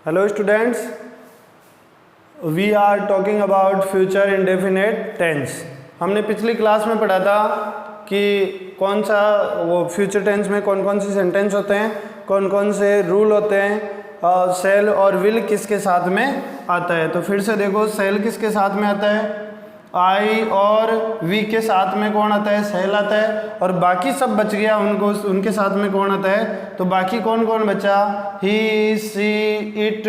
Hello students, we are talking about future indefinite tense. हमने पिछली class में पढ़ा था कि कौन सा वो फ्यूचर टेंस में कौन कौन से सेंटेंस होते हैं, कौन कौन से रूल होते हैं, सेल और विल किसके साथ में आता है। तो फिर से देखो, सेल किसके साथ में आता है, आई और वी के साथ में कौन आता है, सेल आता है। और बाकी सब बच गया, उनके साथ में कौन आता है। तो बाकी कौन कौन बचा, he, she, it,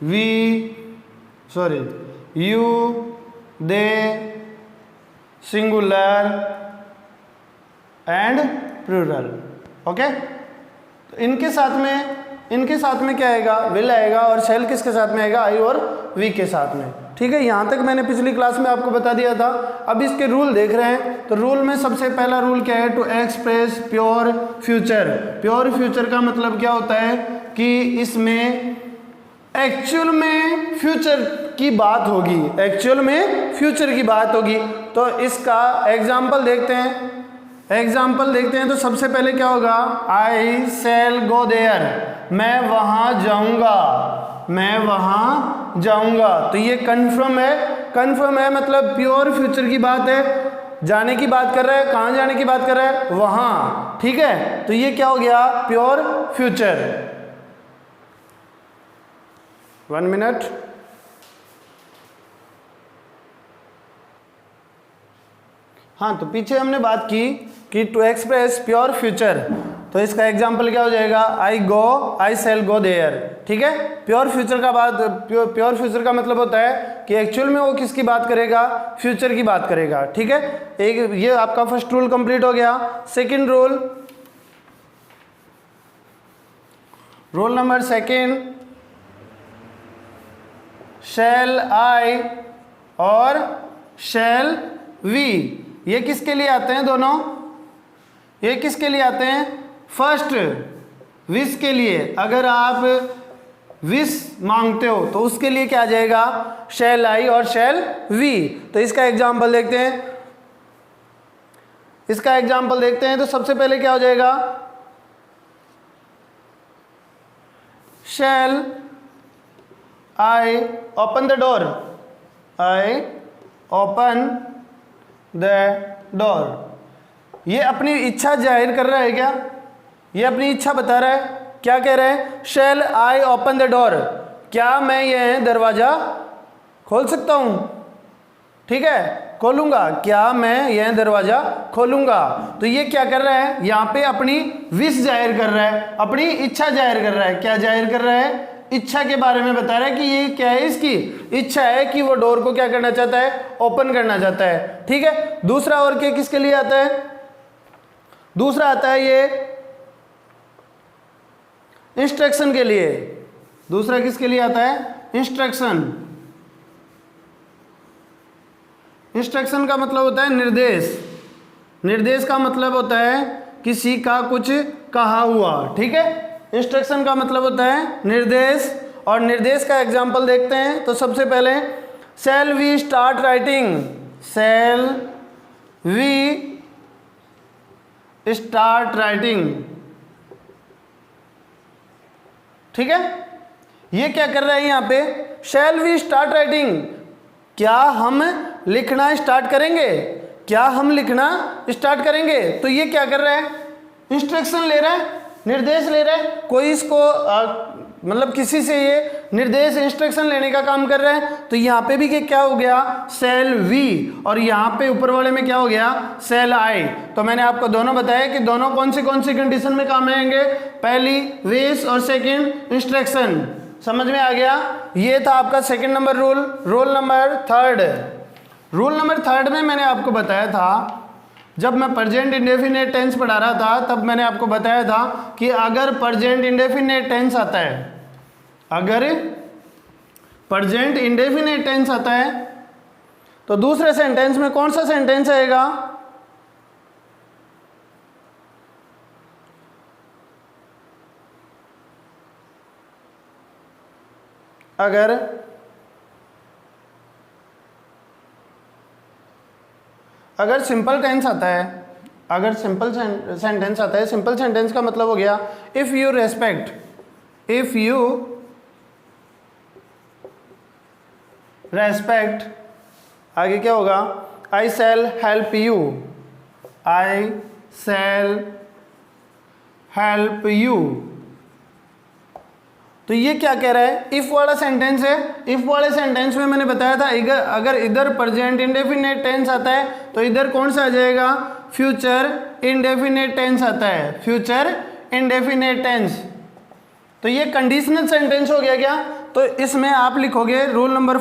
we, sorry, you, they, singular and plural. Okay, तो इनके साथ में क्या आएगा, विल आएगा। और सेल किसके साथ में आएगा, आई और वी के साथ में। ठीक है, यहाँ तक मैंने पिछली क्लास में आपको बता दिया था। अब इसके रूल देख रहे हैं। तो रूल में सबसे पहला रूल क्या है, to express pure future. Pure future का मतलब क्या होता है कि इसमें एक्चुअल में फ्यूचर की बात होगी, एक्चुअल में फ्यूचर की बात होगी। तो इसका एग्जाम्पल देखते हैं। तो सबसे पहले क्या होगा, आई शैल गो देयर, मैं वहां जाऊंगा। तो ये कन्फर्म है, मतलब प्योर फ्यूचर की बात है, जाने की बात कर रहा है। कहां जाने की बात कर रहा है, वहां। ठीक है, तो ये क्या हो गया, प्योर फ्यूचर। 1 मिनट। हाँ, तो पीछे हमने बात की कि टू एक्सप्रेस प्योर फ्यूचर, तो इसका एग्जाम्पल क्या हो जाएगा, आई शैल गो देयर। ठीक है, प्योर फ्यूचर का मतलब होता है कि एक्चुअल में वो किसकी बात करेगा, फ्यूचर की बात करेगा। ठीक है, एक ये आपका फर्स्ट रूल कंप्लीट हो गया। सेकंड रूल नंबर सेकंड, शैल आई और शैल वी, ये किसके लिए आते हैं दोनों, ये किसके लिए आते हैं, फर्स्ट विश के लिए। अगर आप विश मांगते हो तो उसके लिए क्या आ जाएगा, शैल आई और शैल वी। तो इसका एग्जाम्पल देखते हैं। तो सबसे पहले क्या हो जाएगा, shall I open the door, I open the door. ये अपनी इच्छा जाहिर कर रहा है क्या, ये अपनी इच्छा बता रहा है। क्या कह रहे हैं, शैल आई ओपन द डोर, क्या मैं यह दरवाजा खोल सकता हूं। ठीक है, खोलूंगा, क्या मैं यह दरवाजा खोलूंगा। तो ये क्या कर रहा है, यहां पे अपनी विश जाहिर कर रहा है, अपनी इच्छा जाहिर कर रहा है। क्या जाहिर कर रहा है, इच्छा के बारे में बता रहा है कि ये क्या है, इसकी इच्छा है कि वो डोर को क्या करना चाहता है, ओपन करना चाहता है। ठीक है, दूसरा और क्या किसके लिए आता है, दूसरा आता है ये इंस्ट्रक्शन के लिए। दूसरा किसके लिए आता है, इंस्ट्रक्शन का मतलब होता है निर्देश का मतलब होता है किसी का कुछ कहा हुआ। ठीक है, इंस्ट्रक्शन का मतलब होता है निर्देश। और निर्देश का एग्जाम्पल देखते हैं। तो सबसे पहले, shall we start writing, shall we start writing. ठीक है, ये क्या कर रहा है यहाँ पे, शैल वी स्टार्ट राइटिंग, क्या हम लिखना स्टार्ट करेंगे। तो ये क्या कर रहा है, इंस्ट्रक्शन ले रहा है, निर्देश ले रहा है। कोई इसको मतलब किसी से ये निर्देश इंस्ट्रक्शन लेने का काम कर रहा है। तो यहाँ पे भी क्या हो गया, शैल वी, और यहाँ पे ऊपर वाले में क्या हो गया, शैल आई। तो मैंने आपको दोनों बताया कि दोनों कौन सी कंडीशन में काम आएंगे, पहली विश और सेकंड इंस्ट्रक्शन। समझ में आ गया, ये था आपका second number rule. Rule number third में मैंने आपको बताया था, जब मैं प्रेजेंट इंडेफिनेट टेंस पढ़ा रहा था तब मैंने आपको बताया था कि अगर प्रेजेंट इंडेफिनेट टेंस आता है, तो दूसरे सेंटेंस में कौन सा सेंटेंस आएगा, अगर सिंपल टेंस आता है, अगर सिंपल सेंटेंस आता है, सिंपल सेंटेंस का मतलब हो गया इफ़ यू रेस्पेक्ट, आगे क्या होगा, I shall help you, I shall help you. तो ये क्या कह रहा है, इफ वाला सेंटेंस है। इफ वाले सेंटेंस में मैंने बताया था अगर इधर प्रेजेंट इंडेफिनेट टेंस आता है तो इधर कौन सा आ जाएगा, फ्यूचर इंडेफिनेट टेंस आता है, फ्यूचर इंडेफिनेट टेंस। तो ये कंडीशनल सेंटेंस हो गया क्या, तो इसमें आप लिखोगे रूल नंबर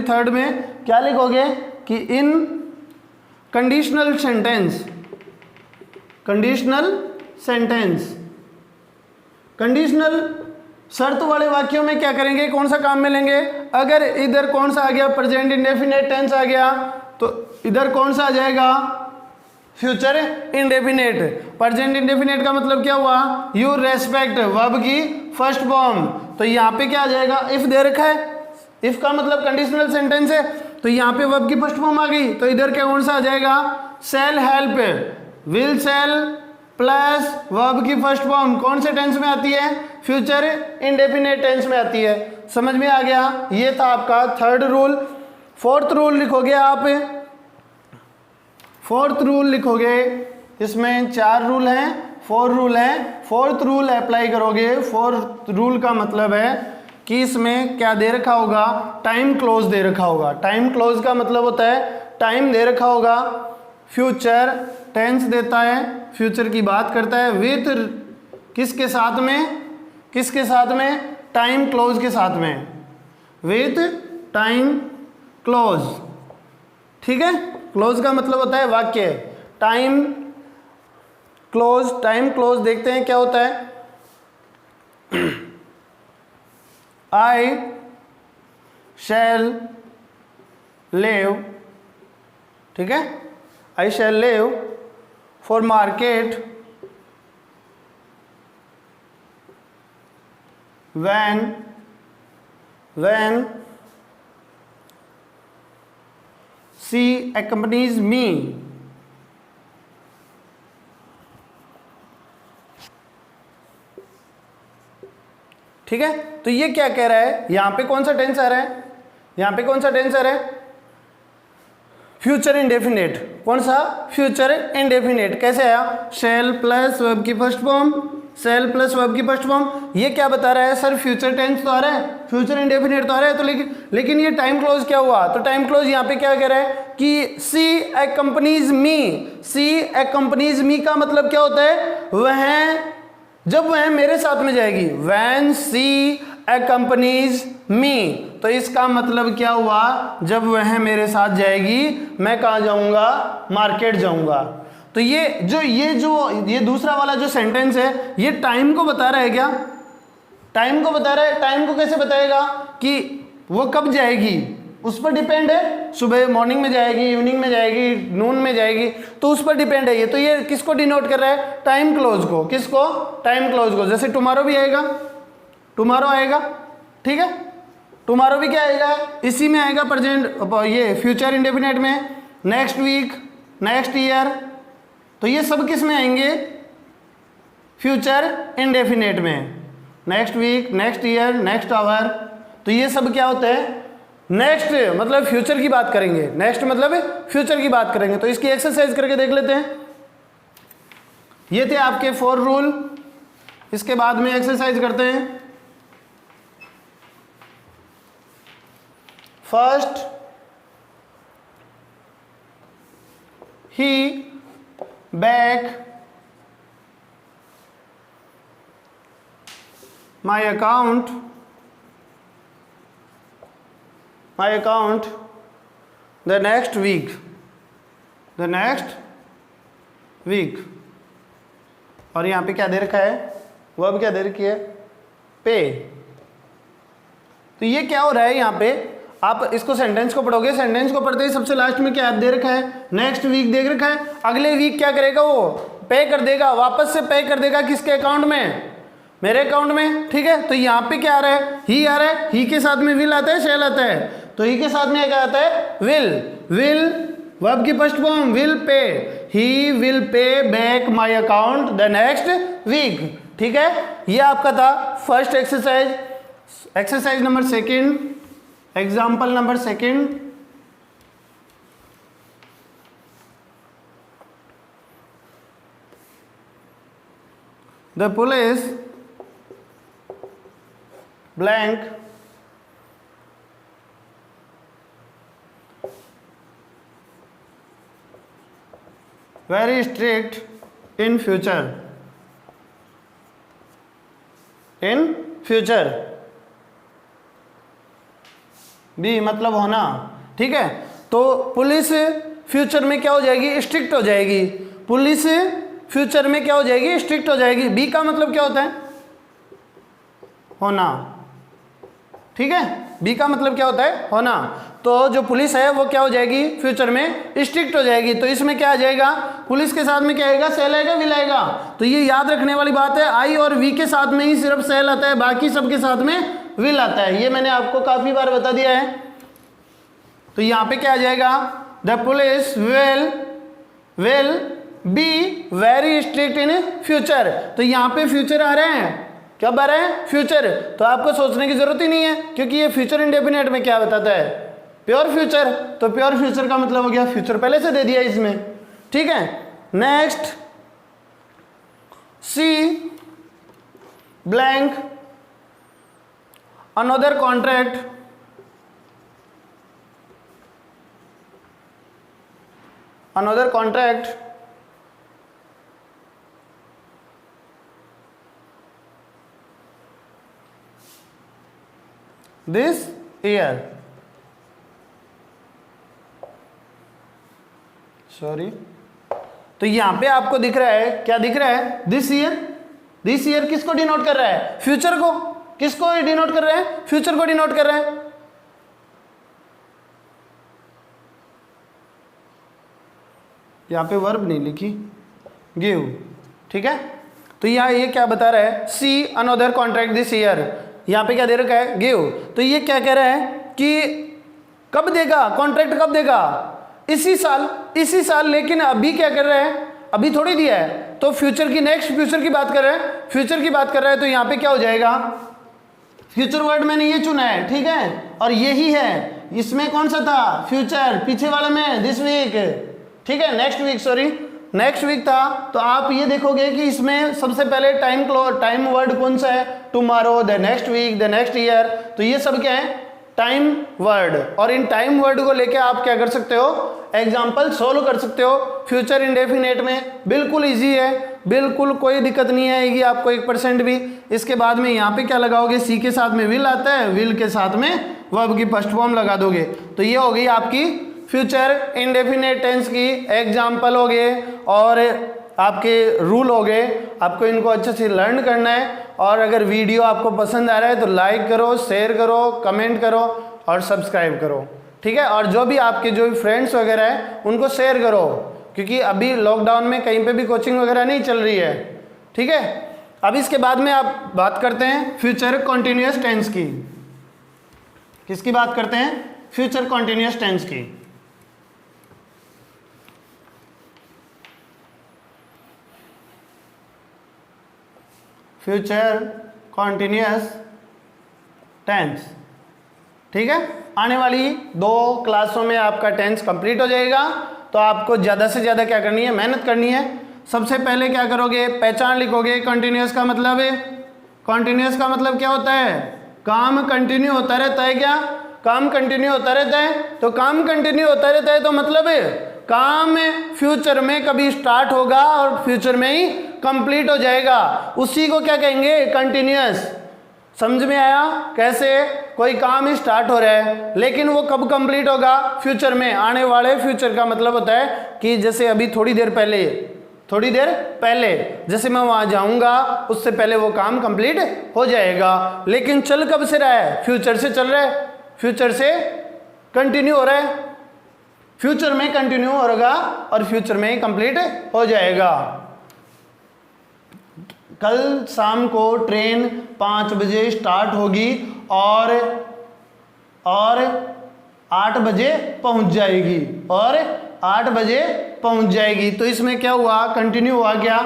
थर्ड में क्या लिखोगे कि इन कंडीशनल सेंटेंस कंडीशनल शर्त वाले वाक्यों में क्या करेंगे, कौन सा काम में लेंगे, अगर इधर कौन सा आ गया, प्रेजेंट इंडेफिनेट टेंस आ गया तो इधर कौन सा आ जाएगा, फ्यूचर इंडेफिनेट। प्रेजेंट इंडेफिनेट का मतलब क्या हुआ, यू रेस्पेक्ट, वर्ब की फर्स्ट फॉर्म। तो यहाँ पे क्या आ जाएगा, इफ दे रखा है, इफ का मतलब कंडीशनल सेंटेंस है, तो यहाँ पे वर्ब की फर्स्ट फॉर्म आ गई, तो इधर क्या कौन सा आ जाएगा, शैल help, will shall plus verb की फर्स्ट फॉर्म कौन से टेंस में आती है, फ्यूचर इंडेफिनेट टेंस में आती है। समझ में आ गया, ये था आपका थर्ड रूल। फोर्थ रूल लिखोगे आप, फोर्थ रूल लिखोगे, इसमें 4 रूल हैं, 4 रूल हैं। फोर्थ रूल अप्लाई करोगे, फोर्थ रूल का मतलब है कि इसमें क्या दे रखा होगा, टाइम क्लोज दे रखा होगा। टाइम क्लोज का मतलब होता है टाइम दे रखा होगा, फ्यूचर टेंस देता है, फ्यूचर की बात करता है, विथ किसके साथ में, टाइम क्लोज के साथ में, विथ टाइम क्लोज। ठीक है, क्लोज का मतलब होता है वाक्य, टाइम क्लोज देखते हैं क्या होता है, आई शैल लिव, ठीक है, I shall live for market when she accompanies me। ठीक है, तो ये क्या कह रहा है, यहां पे कौन सा टेंस आ रहा है, फ्यूचर इंडेफिनेट। कौन सा, फ्यूचर इंडेफिनेट। कैसे आया, शैल प्लस वर्ब की फर्स्ट फॉर्म, ये क्या बता रहा है सर, फ्यूचर टेंस तो आ रहा है, फ्यूचर इंडेफिनेट तो आ रहा है, तो लेकिन ये टाइम क्लोज क्या हुआ, तो टाइम क्लोज यहाँ पे क्या कह रहा है कि सी एक्कम्पनीज मी का मतलब क्या होता है, जब वह मेरे साथ में जाएगी, व्हेन सी एक्कम्पनीज मी, तो इसका मतलब क्या हुआ, जब वह मेरे साथ जाएगी मैं कहाँ जाऊंगा, मार्केट जाऊंगा। तो ये दूसरा वाला जो सेंटेंस है ये टाइम को बता रहा है क्या, टाइम को बता रहा है। टाइम को कैसे बताएगा कि वो कब जाएगी, उस पर डिपेंड है, सुबह मॉर्निंग में जाएगी, इवनिंग में जाएगी, नून में जाएगी, तो उस पर डिपेंड है ये। तो ये किसको डिनोट कर रहा है, टाइम क्लोज को। किसको, टाइम क्लोज को। जैसे टुमारो भी आएगा, टुमारो आएगा, ठीक है, टुमारो भी क्या आएगा, इसी में आएगा, प्रेजेंट ये फ्यूचर इंडेफिनेट में, नेक्स्ट वीक, नेक्स्ट ईयर, तो ये सब किस में आएंगे, फ्यूचर इंडेफिनेट में, next week, next year, next hour. तो ये सब क्या होता है, नेक्स्ट मतलब फ्यूचर की बात करेंगे, नेक्स्ट मतलब फ्यूचर की बात करेंगे। तो इसकी एक्सरसाइज करके देख लेते हैं। ये थे आपके 4 रूल, इसके बाद में एक्सरसाइज करते हैं। First, he back my account the next week और यहाँ पे क्या दे रखा है, वर्ब क्या दे रखी है, पे। तो ये क्या हो रहा है, यहाँ पे आप इसको सेंटेंस को पढ़ोगे, सेंटेंस को पढ़ते ही सबसे लास्ट में क्या दे रखा है, नेक्स्ट वीक दे रखा है। अगले वीक क्या करेगा, वो पे कर देगा, वापस से पे कर देगा, किसके अकाउंट में, मेरे अकाउंट में। ठीक है, तो यहाँ पे क्या आ रहा है, ही आ रहा है, ही के साथ में विल आता है, शैल आता है, तो ही के साथ में क्या आता है, विल वर्ब की first form, will pay, he will pay back my account the next week. ठीक है, ये आपका था first exercise. Exercise number 2, example number second, the police blank very strict in future, in future, be मतलब होना, ठीक है। तो पुलिस फ्यूचर में क्या हो जाएगी, स्ट्रिक्ट हो जाएगी। पुलिस फ्यूचर में क्या हो जाएगी, स्ट्रिक्ट हो जाएगी। बी का मतलब क्या होता है, होना, ठीक है। बी का मतलब क्या होता है, होना। तो जो पुलिस है वो क्या हो जाएगी, फ्यूचर में स्ट्रिक्ट हो जाएगी। तो इसमें क्या आ जाएगा, पुलिस के साथ में क्या आएगा, सेल आएगा, विल आएगा। तो ये याद रखने वाली बात है, आई और वी के साथ में ही सिर्फ सेल आता है, बाकी सबके साथ में विल आता है। ये मैंने आपको काफी बार बता दिया है। तो यहाँ पे क्या आ जाएगा, the police will be very strict in future. तो यहाँ पे फ्यूचर आ रहे हैं, कब आ रहे हैं, फ्यूचर। तो आपको सोचने की जरूरत ही नहीं है, क्योंकि ये फ्यूचर इंडेफिनिट में क्या बताता है, प्योर फ्यूचर। तो प्योर फ्यूचर का मतलब हो गया फ्यूचर पहले से दे दिया इसमें, ठीक है। Next, C blank another contract this year, sorry. तो यहां पे आपको दिख रहा है, क्या दिख रहा है, दिस ईयर। दिस ईयर किसको डिनोट कर रहा है, फ्यूचर को। किसको डिनोट कर रहा है, फ्यूचर को डिनोट कर रहा है। यहां पे वर्ब नहीं लिखी, गिव, ठीक है। तो यहाँ ये क्या बता रहा है, see another contract this year. यहाँ पे क्या दे रखा है, गिव। तो ये क्या कह रहा है कि कब देगा, कॉन्ट्रैक्ट कब देगा, इसी साल। लेकिन अभी क्या कर रहा है, अभी थोड़ी दिया है। तो फ्यूचर की, नेक्स्ट फ्यूचर की बात कर रहा है, फ्यूचर की बात कर रहा है। तो यहाँ पे क्या हो जाएगा, फ्यूचर वर्ड मैंने ये चुना है, ठीक है। और यही है, इसमें कौन सा था, फ्यूचर, पीछे वाले में दिस वीक, ठीक है, नेक्स्ट वीक था। तो आप ये देखोगे कि इसमें सबसे पहले टाइम वर्ड कौन सा है, tomorrow, the next week, the next year. तो ये सब क्या है, टाइम वर्ड। और इन टाइम वर्ड को लेके आप क्या कर सकते हो, एग्जाम्पल सोल्व कर सकते हो फ्यूचर इंडेफिनेट में। बिल्कुल इजी है, बिल्कुल कोई दिक्कत नहीं आएगी आपको 1% भी। इसके बाद में यहाँ पे क्या लगाओगे, सी के साथ में विल आता है, विल के साथ में वर्ब की फर्स्ट फॉर्म लगा दोगे। तो ये हो गई आपकी फ्यूचर इंडेफिनेट टेंस की एग्जाम्पल हो गए और आपके रूल हो गए। आपको इनको अच्छे से लर्न करना है। और अगर वीडियो आपको पसंद आ रहा है तो लाइक करो, शेयर करो, कमेंट करो और सब्सक्राइब करो, ठीक है। और जो भी आपके जो फ्रेंड्स वगैरह हैं उनको शेयर करो, क्योंकि अभी लॉकडाउन में कहीं पे भी कोचिंग वगैरह नहीं चल रही है, ठीक है। अब इसके बाद में आप बात करते हैं फ्यूचर कॉन्टिन्यूअस टेंस की। किसकी बात करते हैं, फ्यूचर कॉन्टिन्यूअस टेंस की। फ्यूचर कॉन्टिन्यूअस टेंस, ठीक है। आने वाली 2 क्लासों में आपका टेंस कंप्लीट हो जाएगा। तो आपको ज़्यादा से ज़्यादा क्या करनी है, मेहनत करनी है। सबसे पहले क्या करोगे, पहचान लिखोगे। कंटिन्यूअस का मतलब है, कंटिन्यूअस का मतलब क्या होता है, काम कंटिन्यू होता रहता है। क्या काम कंटिन्यू होता रहता है, तो काम कंटिन्यू होता रहता है तो मतलब है काम फ्यूचर में कभी स्टार्ट होगा और फ्यूचर में ही कंप्लीट हो जाएगा। उसी को क्या कहेंगे, कंटिन्यूअस। समझ में आया कैसे, कोई काम स्टार्ट हो रहा है लेकिन वो कब कंप्लीट होगा, फ्यूचर में, आने वाले फ्यूचर का मतलब होता है कि जैसे अभी थोड़ी देर पहले जैसे मैं वहां जाऊंगा उससे पहले वो काम कंप्लीट हो जाएगा। लेकिन चल कब से रहा है, फ्यूचर से चल रहा है, फ्यूचर से कंटिन्यू हो रहा है, फ्यूचर में कंटिन्यू होगा और फ्यूचर में ही कंप्लीट हो जाएगा। कल शाम को ट्रेन 5 बजे स्टार्ट होगी और 8 बजे पहुंच जाएगी, तो इसमें क्या हुआ, कंटिन्यू हुआ क्या,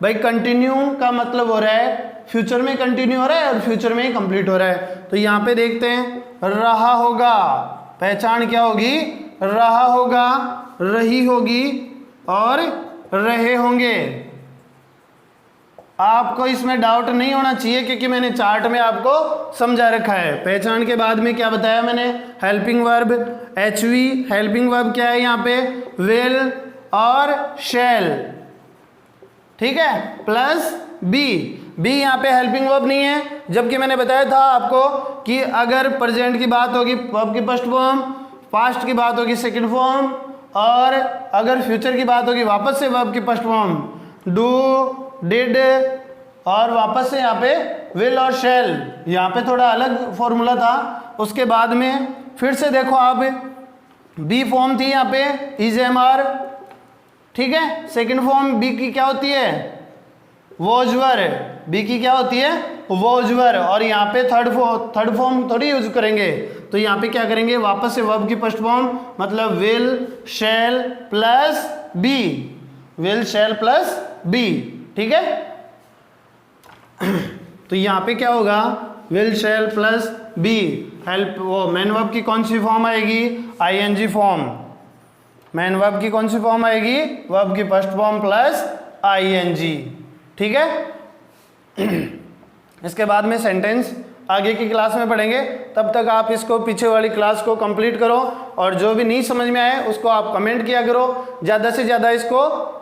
भाई कंटिन्यू का मतलब हो रहा है फ्यूचर में कंटिन्यू हो रहा है और फ्यूचर में ही कंप्लीट हो रहा है। तो यहाँ पे देखते हैं रहा होगा, पहचान क्या होगी, रहा होगा, रही होगी और रहे होंगे। आपको इसमें डाउट नहीं होना चाहिए क्योंकि मैंने चार्ट में आपको समझा रखा है। पहचान के बाद में क्या बताया मैंने, helping verb HV, helping verb क्या है यहाँ पे, विल और शैल, ठीक है, प्लस बी। बी यहाँ पे हेल्पिंग वर्ब नहीं है, जबकि मैंने बताया था आपको कि अगर प्रेजेंट की बात होगी वर्ब की फर्स्ट फॉर्म, पास्ट की बात होगी सेकंड फॉर्म, और अगर फ्यूचर की बात होगी वापस से वर्ब की फर्स्ट फॉर्म, डू, डिड और वापस से यहाँ पे विल और शैल। यहाँ पे थोड़ा अलग फॉर्मूला था। उसके बाद में फिर से देखो आप, बी फॉर्म थी यहाँ पे इज एम आर, ठीक है, सेकंड फॉर्म बी की क्या होती है, वोजवर, बी की क्या होती है, वोजवर, और यहाँ पे थर्ड फॉर्म थोड़ी यूज करेंगे। तो यहाँ पे क्या करेंगे, वापस से वर्ब की फर्स्ट फॉर्म, मतलब will shall plus be, will shall plus be, ठीक है। तो यहाँ पे क्या होगा, will shall plus be, help, वो मेन वर्ब की कौन सी फॉर्म आएगी, आईएनजी फॉर्म। मेन वर्ब की कौन सी फॉर्म आएगी, वर्ब की फर्स्ट फॉर्म प्लस आईएनजी, ठीक है। इसके बाद में सेंटेंस आगे की क्लास में पढ़ेंगे, तब तक आप इसको पीछे वाली क्लास को कंप्लीट करो, और जो भी नहीं समझ में आए उसको आप कमेंट किया करो। ज़्यादा से ज़्यादा इसको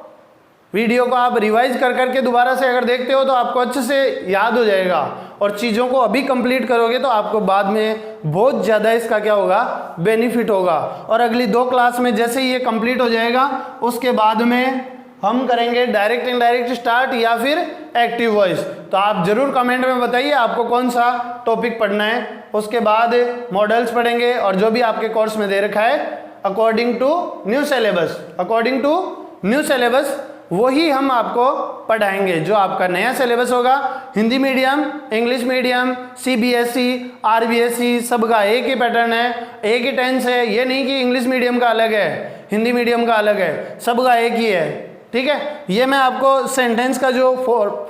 वीडियो को आप रिवाइज कर करके दोबारा से अगर देखते हो तो आपको अच्छे से याद हो जाएगा, और चीज़ों को अभी कंप्लीट करोगे तो आपको बाद में बहुत ज़्यादा इसका क्या होगा, बेनिफिट होगा। और अगली 2 क्लास में जैसे ही ये कंप्लीट हो जाएगा उसके बाद में हम करेंगे डायरेक्ट इनडायरेक्ट स्टार्ट या फिर एक्टिव वॉइस। तो आप जरूर कमेंट में बताइए आपको कौन सा टॉपिक पढ़ना है। उसके बाद मॉडल्स पढ़ेंगे, और जो भी आपके कोर्स में दे रखा है according to new syllabus, according to new syllabus वही हम आपको पढ़ाएंगे। जो आपका नया सिलेबस होगा, Hindi medium, English medium, CBSE, RBSE, सबका एक ही पैटर्न है, एक ही टेंस है। ये नहीं कि इंग्लिश मीडियम का अलग है, हिंदी मीडियम का अलग है, सबका एक ही है, ठीक है। ये मैं आपको सेंटेंस का जो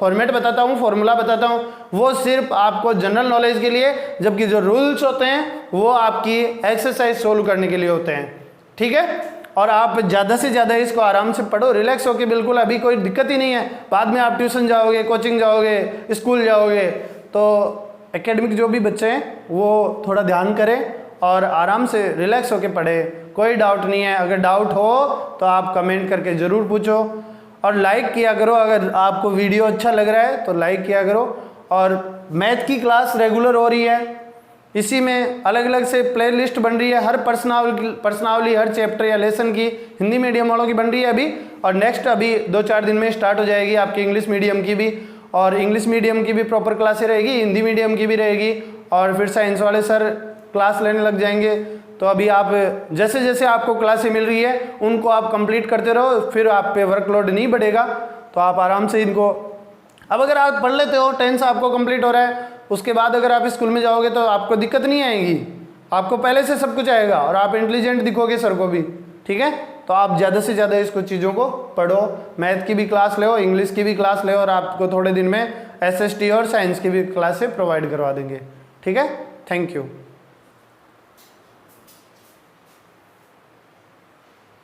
फॉर्मेट बताता हूँ, फॉर्मूला बताता हूँ, वो सिर्फ आपको जनरल नॉलेज के लिए, जबकि जो रूल्स होते हैं वो आपकी एक्सरसाइज सोल्व करने के लिए होते हैं, ठीक है। और आप ज़्यादा से ज़्यादा इसको आराम से पढ़ो, रिलैक्स होके, बिल्कुल अभी कोई दिक्कत ही नहीं है। बाद में आप ट्यूशन जाओगे, कोचिंग जाओगे, स्कूल जाओगे, तो एकेडमिक जो भी बच्चे हैं वो थोड़ा ध्यान करें और आराम से रिलैक्स होके पढ़े। कोई डाउट नहीं है, अगर डाउट हो तो आप कमेंट करके ज़रूर पूछो, और लाइक किया करो। अगर आपको वीडियो अच्छा लग रहा है तो लाइक किया करो। और मैथ की क्लास रेगुलर हो रही है, इसी में अलग अलग से प्ले लिस्ट बन रही है, हर पर्सनावली हर चैप्टर या लेसन की हिंदी मीडियम वालों की बन रही है अभी, और नेक्स्ट अभी 2-4 दिन में स्टार्ट हो जाएगी आपकी इंग्लिश मीडियम की भी। और इंग्लिश मीडियम की भी प्रॉपर क्लासें रहेगी, हिंदी मीडियम की भी रहेगी, और फिर साइंस वाले सर क्लास लेने लग जाएंगे। तो अभी आप जैसे जैसे आपको क्लासें मिल रही है उनको आप कंप्लीट करते रहो, फिर आप पे वर्कलोड नहीं बढ़ेगा, तो आप आराम से इनको, अब अगर आप पढ़ लेते हो, टेंस आपको कंप्लीट हो रहा है, उसके बाद अगर आप स्कूल में जाओगे तो आपको दिक्कत नहीं आएगी, आपको पहले से सब कुछ आएगा और आप इंटेलिजेंट दिखोगे सर को भी, ठीक है। तो आप ज़्यादा से ज़्यादा इसको चीज़ों को पढ़ो, मैथ की भी क्लास लो, इंग्लिश की भी क्लास लो, और आपको थोड़े दिन में एसएसटी और साइंस की भी क्लासें प्रोवाइड करवा देंगे, ठीक है। Thank you.